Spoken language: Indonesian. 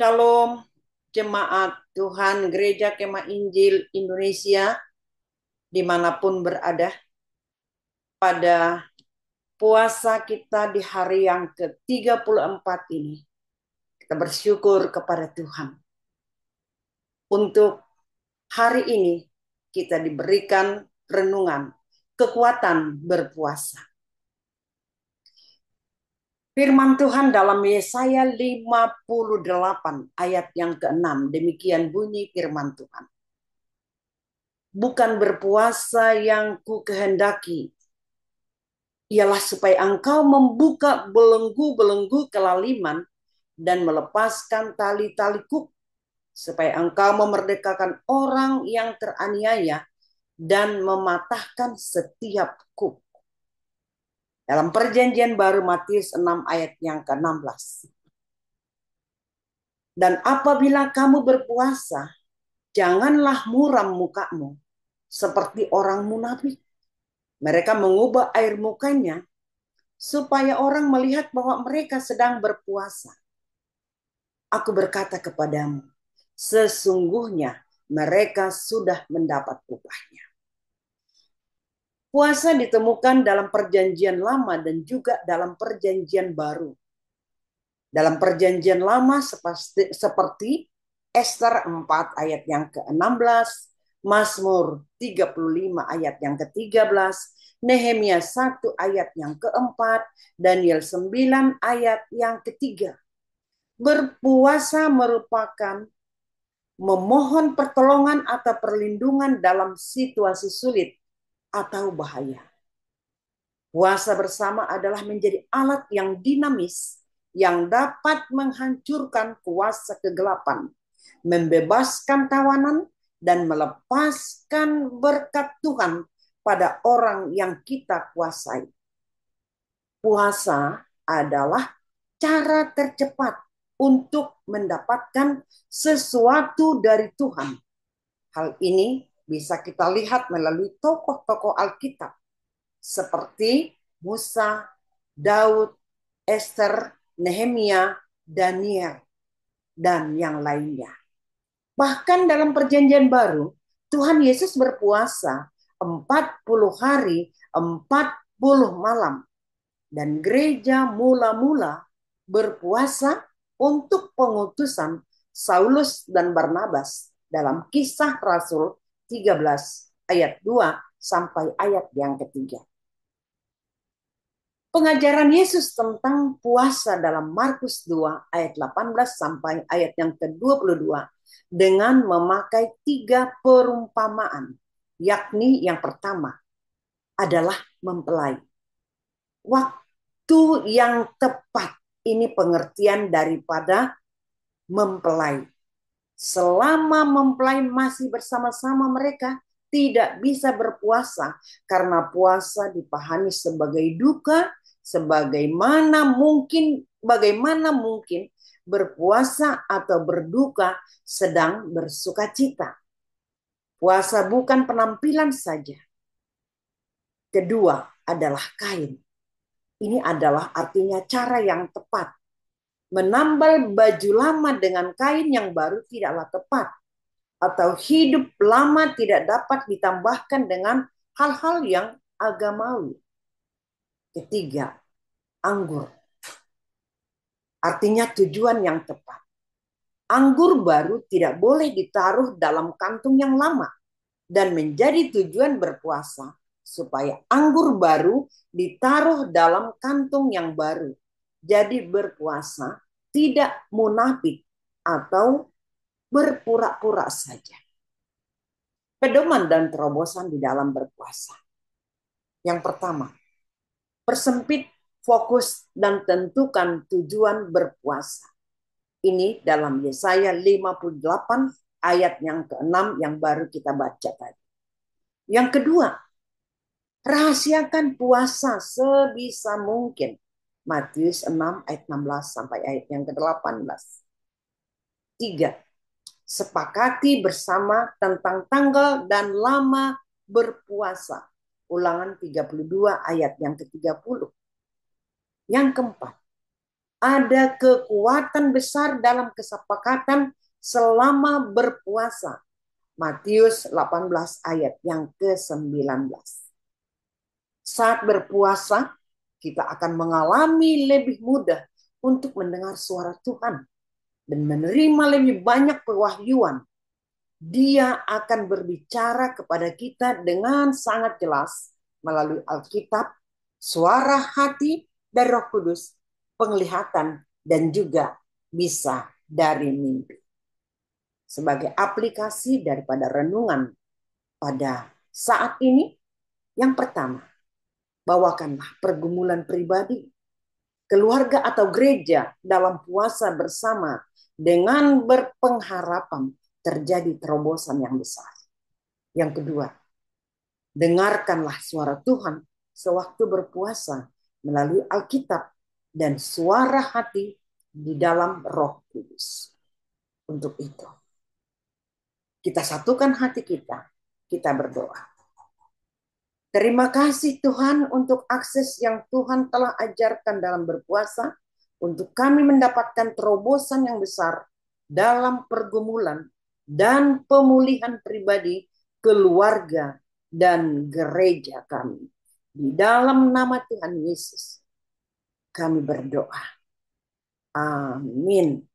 Shalom, jemaat Tuhan Gereja Kemah Injil Indonesia, dimanapun berada. Pada puasa kita di hari yang ke-34 ini, kita bersyukur kepada Tuhan. Untuk hari ini, kita diberikan renungan, kekuatan berpuasa. Firman Tuhan dalam Yesaya 58 ayat yang ke-6. Demikian bunyi firman Tuhan. Bukan berpuasa yang ku kehendaki, ialah supaya engkau membuka belenggu-belenggu kelaliman dan melepaskan tali-tali kuk, supaya engkau memerdekakan orang yang teraniaya dan mematahkan setiap kuk. Dalam perjanjian baru Matius 6 ayat yang ke-16. Dan apabila kamu berpuasa, janganlah muram mukamu seperti orang munafik. Mereka mengubah air mukanya supaya orang melihat bahwa mereka sedang berpuasa. Aku berkata kepadamu, sesungguhnya mereka sudah mendapat upahnya. Puasa ditemukan dalam perjanjian lama dan juga dalam perjanjian baru. Dalam perjanjian lama seperti Ester 4 ayat yang ke-16, Mazmur 35 ayat yang ke-13, Nehemia 1 ayat yang ke-4, Daniel 9 ayat yang ke-3. Berpuasa merupakan memohon pertolongan atau perlindungan dalam situasi sulit atau bahaya. Puasa bersama adalah menjadi alat yang dinamis yang dapat menghancurkan kuasa kegelapan, membebaskan tawanan, dan melepaskan berkat Tuhan pada orang yang kita kuasai. Puasa adalah cara tercepat untuk mendapatkan sesuatu dari Tuhan. Hal ini bisa kita lihat melalui tokoh-tokoh Alkitab seperti Musa, Daud, Ester, Nehemia, Daniel, dan yang lainnya. Bahkan dalam perjanjian baru, Tuhan Yesus berpuasa 40 hari, 40 malam. Dan gereja mula-mula berpuasa untuk pengutusan Saulus dan Barnabas dalam Kisah Rasul 13 ayat 2 sampai ayat yang ketiga. Pengajaran Yesus tentang puasa dalam Markus 2 ayat 18 sampai ayat yang ke-22 dengan memakai 3 perumpamaan, yakni yang pertama adalah mempelai. Waktu yang tepat, ini pengertian daripada mempelai. Selama mempelai masih bersama-sama mereka, tidak bisa berpuasa karena puasa dipahami sebagai duka, bagaimana mungkin berpuasa atau berduka sedang bersukacita. Puasa bukan penampilan saja. Kedua adalah kain. Ini adalah artinya cara yang tepat. Menambal baju lama dengan kain yang baru tidaklah tepat. Atau hidup lama tidak dapat ditambahkan dengan hal-hal yang agamawi. Ketiga, anggur. Artinya tujuan yang tepat. Anggur baru tidak boleh ditaruh dalam kantung yang lama dan menjadi tujuan berpuasa supaya anggur baru ditaruh dalam kantung yang baru. Jadi berpuasa tidak munafik atau berpura-pura saja. Pedoman dan terobosan di dalam berpuasa. Yang pertama, persempit fokus dan tentukan tujuan berpuasa. Ini dalam Yesaya 58 ayat yang ke-6 yang baru kita baca tadi. Yang kedua, rahasiakan puasa sebisa mungkin. Matius 6 ayat 16 sampai ayat yang ke-18. 3. Sepakati bersama tentang tanggal dan lama berpuasa. Ulangan 32 ayat yang ke-30. Yang keempat, Ada kekuatan besar dalam kesepakatan selama berpuasa. Matius 18 ayat yang ke-19. Saat berpuasa, kita akan mengalami lebih mudah untuk mendengar suara Tuhan dan menerima lebih banyak pewahyuan. Dia akan berbicara kepada kita dengan sangat jelas melalui Alkitab, suara hati dan Roh Kudus, penglihatan, dan juga bisa dari mimpi. Sebagai aplikasi daripada renungan pada saat ini, yang pertama, bawakanlah pergumulan pribadi, keluarga atau gereja dalam puasa bersama dengan berpengharapan terjadi terobosan yang besar. Yang kedua, dengarkanlah suara Tuhan sewaktu berpuasa melalui Alkitab dan suara hati di dalam Roh Kudus. Untuk itu, kita satukan hati kita berdoa. Terima kasih Tuhan untuk akses yang Tuhan telah ajarkan dalam berpuasa, untuk kami mendapatkan terobosan yang besar dalam pergumulan dan pemulihan pribadi, keluarga, dan gereja kami. Di dalam nama Tuhan Yesus, kami berdoa. Amin.